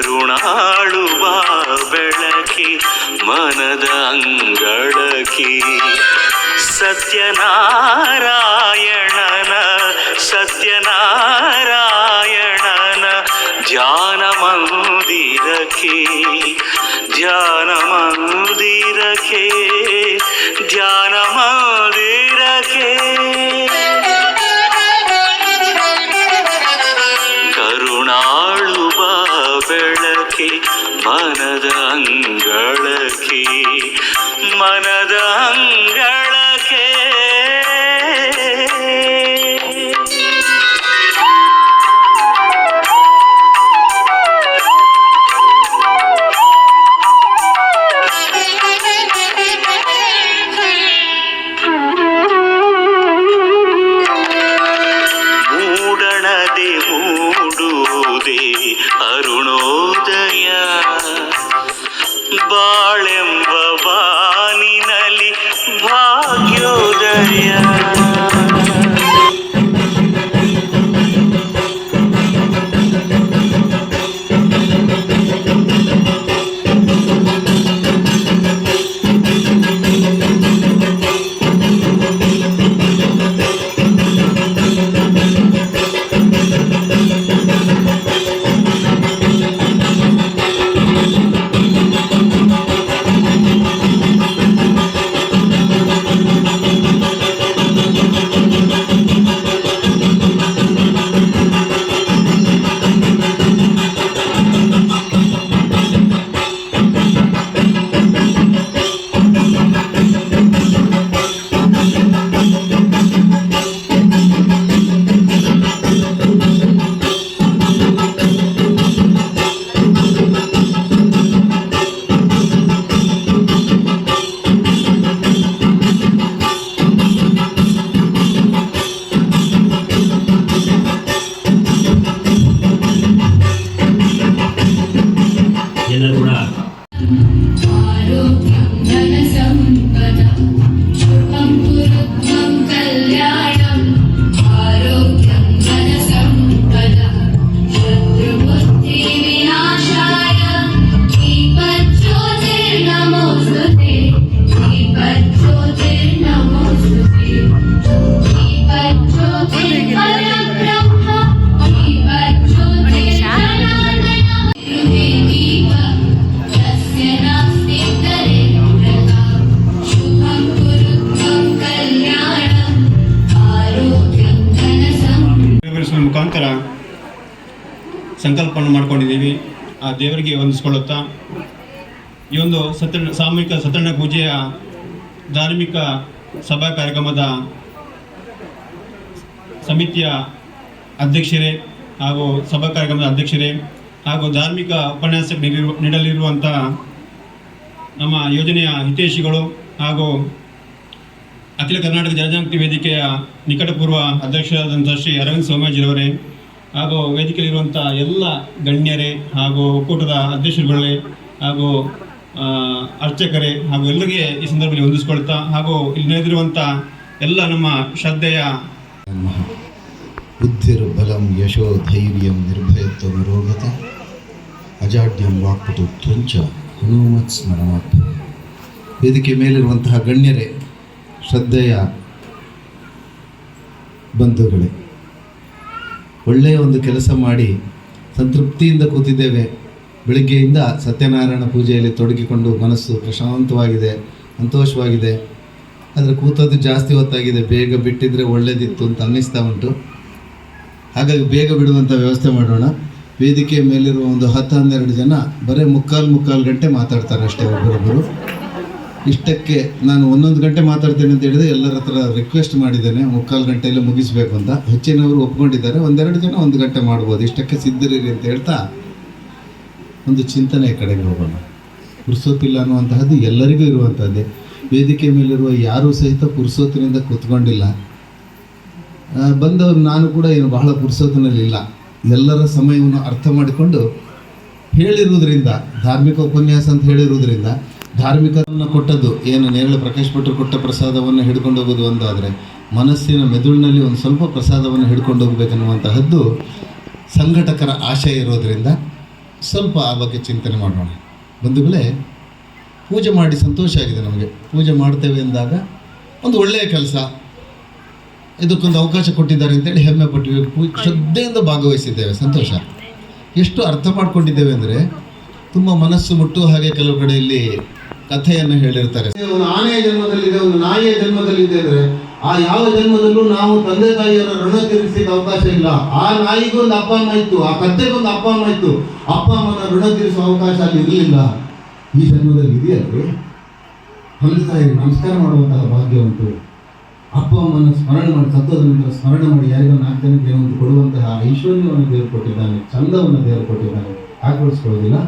ಕರುಣಾಳುವ ಬೆಳಕಿ ಮನದ ಅಂಗಳಕಿ ಸತ್ಯನಾರಾಯಣನ ಧ್ಯಾನ ಮಂದಿರಕ್ಕೆ ಕರುಣಾಳುವ ಬೆಳಕಿ ಮನದ ಅಂಗಳಕ್ಕೆ ಅರುಣೋದಯ ಬಾಳೆಂಬ ಬಾನಿನಲ್ಲಿ ಭಾಗ್ಯೋದಯ. ಮುಖಾಂತರ ಸಂಕಲ್ಪವನ್ನು ಮಾಡ್ಕೊಂಡಿದ್ದೀವಿ. ಆ ದೇವರಿಗೆ ವಂದಿಸ್ಕೊಳ್ಳುತ್ತಾ ಈ ಒಂದು ಸಾಮೂಹಿಕ ಸತ್ಯನಾರಾಯಣ ಪೂಜೆಯ ಧಾರ್ಮಿಕ ಸಭಾ ಕಾರ್ಯಕ್ರಮದ ಸಮಿತಿಯ ಅಧ್ಯಕ್ಷರೇ ಹಾಗೂ ಸಭಾ ಕಾರ್ಯಕ್ರಮದ ಅಧ್ಯಕ್ಷರೇ ಹಾಗೂ ಧಾರ್ಮಿಕ ಉಪನ್ಯಾಸ ನೀಡಲಿರುವಂಥ ನಮ್ಮ ಯೋಜನೆಯ ಹಿತೈಷಿಗಳು ಹಾಗೂ ಅಖಿಲ ಕರ್ನಾಟಕ ಜನಜಾಗೃತಿ ವೇದಿಕೆಯ ನಿಕಟಪೂರ್ವ ಅಧ್ಯಕ್ಷರಾದಂಥ ಶ್ರೀ ಅರವಿಂದ್ ಸೋಮ್ಯಾಜಿರವರೇ ಹಾಗೂ ವೇದಿಕೆಯಲ್ಲಿರುವಂಥ ಎಲ್ಲ ಗಣ್ಯರೇ ಹಾಗೂ ಒಕ್ಕೂಟದ ಅಧ್ಯಕ್ಷರುಗಳೇ ಹಾಗೂ ಅರ್ಚಕರೇ ಹಾಗೂ ಎಲ್ಲರಿಗೆ ಈ ಸಂದರ್ಭದಲ್ಲಿ ಹೊಂದಿಸ್ಕೊಳ್ತಾ ಹಾಗೂ ಇಲ್ಲಿ ನೆರೆದಿರುವಂಥ ಎಲ್ಲ ನಮ್ಮ ಶ್ರದ್ಧೆಯ ಬುದ್ಧಿರ್ಬಲಂ ಯಶೋ ಧೈರ್ಯಂ ನಿರ್ಭಯತ್ವ ರೋಗತೆ ಅಜಾಡ್ಯಂ ವಾಕ್ಪಟು ತ್ವಂಚ ಹನುಮತ್ ಸ್ಮರಣಾತ್. ವೇದಿಕೆ ಮೇಲಿರುವಂತಹ ಗಣ್ಯರೇ, ಶ್ರದ್ಧೆಯ ಬಂಧುಗಳೇ, ಒಳ್ಳೆಯ ಒಂದು ಕೆಲಸ ಮಾಡಿ ಸಂತೃಪ್ತಿಯಿಂದ ಕೂತಿದ್ದೇವೆ. ಬೆಳಗ್ಗೆಯಿಂದ ಸತ್ಯನಾರಾಯಣ ಪೂಜೆಯಲ್ಲಿ ತೊಡಗಿಕೊಂಡು ಮನಸ್ಸು ಪ್ರಶಾಂತವಾಗಿದೆ, ಸಂತೋಷವಾಗಿದೆ. ಆದರೆ ಕೂತದ್ದು ಜಾಸ್ತಿ ಹೊತ್ತಾಗಿದೆ, ಬೇಗ ಬಿಟ್ಟಿದ್ರೆ ಒಳ್ಳೆಯದಿತ್ತು ಅಂತ ಅನ್ನಿಸ್ತಾ ಉಂಟು. ಹಾಗಾಗಿ ಬೇಗ ಬಿಡುವಂಥ ವ್ಯವಸ್ಥೆ ಮಾಡೋಣ. ವೇದಿಕೆಯ ಮೇಲಿರುವ ಒಂದು 10-12 ಜನ ಬರೀ ಮುಕ್ಕಾಲು ಗಂಟೆ ಮಾತಾಡ್ತಾರೆ ಅಷ್ಟೇ, ಒಬ್ಬರೊಬ್ಬರು. ಇಷ್ಟಕ್ಕೆ ನಾನು 1 ಗಂಟೆ ಮಾತಾಡ್ತೇನೆ ಅಂತ ಹೇಳಿದ್ರೆ ಎಲ್ಲರ ಹತ್ರ ರಿಕ್ವೆಸ್ಟ್ ಮಾಡಿದ್ದೇನೆ 3/4 ಗಂಟೆಯಲ್ಲೇ ಮುಗಿಸ್ಬೇಕು ಅಂತ. ಹೆಚ್ಚಿನವರು ಒಪ್ಕೊಂಡಿದ್ದಾರೆ. 1-2 ಜನ 1 ಗಂಟೆ ಮಾಡ್ಬೋದು. ಇಷ್ಟಕ್ಕೆ ಸಿದ್ಧರಿರಿ ಅಂತ ಹೇಳ್ತಾ ಒಂದು ಚಿಂತನೆ ಕಡೆಗೆ ಹೋಗೋಣ. ಪುರ್ಸೊತ್ತಿಲ್ಲ ಅನ್ನುವಂತಹದ್ದು ಎಲ್ಲರಿಗೂ ಇರುವಂಥದ್ದೇ. ವೇದಿಕೆ ಮೇಲಿರುವ ಯಾರೂ ಸಹಿತ ಪುರ್ಸೊತ್ತಿನಿಂದ ಕೂತ್ಕೊಂಡಿಲ್ಲ. ಬಂದವರು ನಾನು ಕೂಡ ಏನು ಬಹಳ ಪುರ್ಸೊತ್ತಿನಲ್ಲಿಲ್ಲ. ಎಲ್ಲರ ಸಮಯವನ್ನು ಅರ್ಥ ಮಾಡಿಕೊಂಡು ಹೇಳಿರುವುದರಿಂದ, ಧಾರ್ಮಿಕ ಉಪನ್ಯಾಸ ಅಂತ ಹೇಳಿರುವುದರಿಂದ, ಧಾರ್ಮಿಕವನ್ನು ಕೊಟ್ಟದ್ದು ಏನು ನೇರಳೆ ಪ್ರಕಾಶ್ ಭಟ್ರು ಕೊಟ್ಟ ಪ್ರಸಾದವನ್ನು ಹಿಡ್ಕೊಂಡು ಹೋಗೋದು ಒಂದಾದರೆ, ಮನಸ್ಸಿನ ಮೆದುಳಿನಲ್ಲಿ ಒಂದು ಸ್ವಲ್ಪ ಪ್ರಸಾದವನ್ನು ಹಿಡ್ಕೊಂಡು ಹೋಗಬೇಕನ್ನುವಂತಹದ್ದು ಸಂಘಟಕರ ಆಶಯ ಇರೋದರಿಂದ ಸ್ವಲ್ಪ ಆ ಬಗ್ಗೆ ಚಿಂತನೆ ಮಾಡೋಣ. ಬಂಧುಗಳೇ, ಪೂಜೆ ಮಾಡಿ ಸಂತೋಷ ಆಗಿದೆ ನಮಗೆ. ಪೂಜೆ ಮಾಡ್ತೇವೆ ಎಂದಾಗ ಒಂದು ಒಳ್ಳೆಯ ಕೆಲಸ, ಇದಕ್ಕೊಂದು ಅವಕಾಶ ಕೊಟ್ಟಿದ್ದಾರೆ ಅಂತೇಳಿ ಹೆಮ್ಮೆ ಪಟ್ಟಿವಿ, ಶ್ರದ್ಧೆಯಿಂದ ಭಾಗವಹಿಸಿದ್ದೇವೆ, ಸಂತೋಷ. ಎಷ್ಟು ಅರ್ಥ ಮಾಡ್ಕೊಂಡಿದ್ದೇವೆ ಅಂದರೆ ತುಂಬ ಮನಸ್ಸು ಮುಟ್ಟುವ ಹಾಗೆ ಕೆಲವು ಕಡೆಯಲ್ಲಿ ಕಥೆಯನ್ನು ಹೇಳಿರ್ತಾರೆ. ಒಂದು ಆನೆಯ ಜನ್ಮದಲ್ಲಿದೆ, ಒಂದು ನಾಯಿಯ ಜನ್ಮದಲ್ಲಿದೆ ಅಂದರೆ ಆ ಯಾವ ಜನ್ಮದಲ್ಲೂ ನಾವು ತಂದೆ ತಾಯಿಯರ ಋಣ ತೀರಿಸಲಿಕ್ಕೆ ಅವಕಾಶ ಇಲ್ಲ. ಆ ನಾಯಿಗೊಂದು ಅಪ್ಪ ಅಮ್ಮ ಇತ್ತು, ಆ ಕತ್ತೆಗೊಂದು ಅಪ್ಪ ಅಮ್ಮ ಇತ್ತು, ಅಪ್ಪ ಅಮ್ಮನ ಋಣ ತೀರಿಸುವ ಅವಕಾಶ ಅಲ್ಲಿ ಇರಲಿಲ್ಲ. ಈ ಜನ್ಮದಲ್ಲಿ ಇದೆಯಲ್ರಿ, ತಂದೆ ತಾಯಿ ನಮಸ್ಕಾರ ಮಾಡುವಂತಹ ಭಾಗ್ಯ ಉಂಟು. ಅಪ್ಪ ಅಮ್ಮನ ಸ್ಮರಣೆ ಮಾಡಿ, ಸತ್ತೋದ ನಂತರ ಸ್ಮರಣೆ ಮಾಡಿ ಯಾರಿಗೂ 4 ಜನಕ್ಕೆ ಏನೋ ಒಂದು ಕೊಡುವಂತಹ ಐಶ್ವರ್ಯವನ್ನು ದೇವರು ಕೊಟ್ಟಿದ್ದಾನೆ, ಚಂದವನ್ನು ದೇವರು ಕೊಟ್ಟಿದ್ದಾನೆ. ಆಕಳಿಸ್ಕೊಳ್ಳೋದಿಲ್ಲ.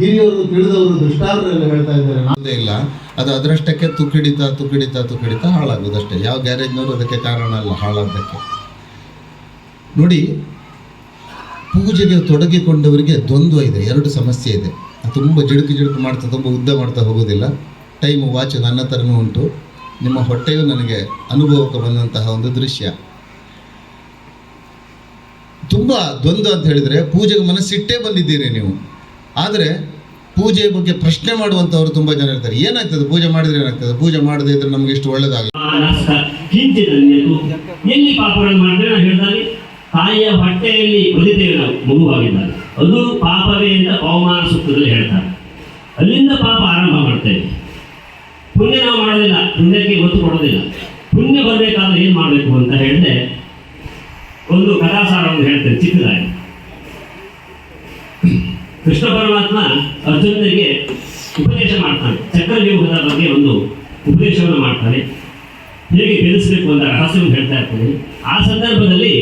ಹಿರಿಯವರು ತಿಳಿದವರು ದೃಷ್ಟಾರರೆಲ್ಲ ಹೇಳ್ತಾ ಇದ್ದಾರೆ, ನಾವೇ ಇಲ್ಲ, ಅದು ಅದರಷ್ಟಕ್ಕೆ ತುಕ್ಕಿಡಿತಾ ಹಾಳಾಗೋದಷ್ಟೇ. ಯಾವ ಗ್ಯಾರೇಜ್ನವರು ಅದಕ್ಕೆ ಕಾರಣ ಅಲ್ಲ ಹಾಳಾಗೋದಕ್ಕೆ. ನೋಡಿ, ಪೂಜೆಗೆ ತೊಡಗಿಕೊಂಡವರಿಗೆ ದ್ವಂದ್ವ ಇದೆ, 2 ಸಮಸ್ಯೆ ಇದೆ. ತುಂಬ ಜಿಡುಕು ಮಾಡ್ತಾ, ತುಂಬ ಉದ್ದ ಮಾಡ್ತಾ ಹೋಗೋದಿಲ್ಲ. ಟೈಮು ವಾಚ್ ನನ್ನ ಥರನೂ ಉಂಟು. ನಿಮ್ಮ ಹೊಟ್ಟೆಯು ನನಗೆ ಅನುಭವಕ್ಕೆ ಬಂದಂತಹ ಒಂದು ದೃಶ್ಯ. ತುಂಬ ದ್ವಂದ್ವ ಅಂತ ಹೇಳಿದರೆ, ಪೂಜೆಗೆ ಮನಸ್ಸಿಟ್ಟೇ ಬಂದಿದ್ದೀರಿ ನೀವು, ಆದರೆ ಪೂಜೆ ಬಗ್ಗೆ ಪ್ರಶ್ನೆ ಮಾಡುವಂಥವ್ರು ತುಂಬ ಜನ ಇರ್ತಾರೆ. ಏನಾಗ್ತದೆ ಪೂಜೆ ಮಾಡಿದ್ರೆ, ಏನಾಗ್ತದೆ ಪೂಜೆ ಮಾಡದೇ ಇದ್ರೆ ನಮ್ಗೆ ಇಷ್ಟು ಒಳ್ಳೇದಾಗಲಿ. ಎಲ್ಲಿ ಪಾಪಗಳನ್ನು ಮಾಡಿದ್ರೆ ನಾವು ಹೇಳ್ತಾರೆ, ತಾಯಿಯ ಹೊಟ್ಟೆಯಲ್ಲಿ ಹೊಲಿತೇವೆ ನಾವು ಮಗುವಾಗಿದ್ದಾಗ, ಅದು ಪಾಪವೇ ಅಂತ ಪವಮಾನ ಸೂಕ್ತದಲ್ಲಿ ಹೇಳ್ತಾರೆ. ಅಲ್ಲಿಂದ ಪಾಪ ಆರಂಭ ಮಾಡ್ತೇವೆ. ಪುಣ್ಯ ನಾವು ಮಾಡೋದಿಲ್ಲ, ಪುಣ್ಯಕ್ಕೆ ಒತ್ತು ಕೊಡೋದಿಲ್ಲ. ಪುಣ್ಯ ಬರಬೇಕಾದ್ರೆ ಏನು ಮಾಡಬೇಕು ಅಂತ ಹೇಳಿದ್ರೆ ಒಂದು ಕಥಾಸಾರವನ್ನು ಹೇಳ್ತೇನೆ ಚಿಕ್ಕದಾಗಿ. ಕೃಷ್ಣ ಪರಮಾತ್ಮ ಅರ್ಜುನನಿಗೆ ಉಪದೇಶ ಮಾಡ್ತಾನೆ, ಚಕ್ರವ್ಯೂಹದ ಬಗ್ಗೆ ಒಂದು ಉಪದೇಶವನ್ನು ಮಾಡ್ತಾನೆ, ಹೇಗೆ ಗೆಲ್ಲಿಸಬೇಕು ಅಂತ ರಹಸ್ಯವನ್ನು ಹೇಳ್ತಾ ಇರ್ತಾನೆ. ಆ ಸಂದರ್ಭದಲ್ಲಿ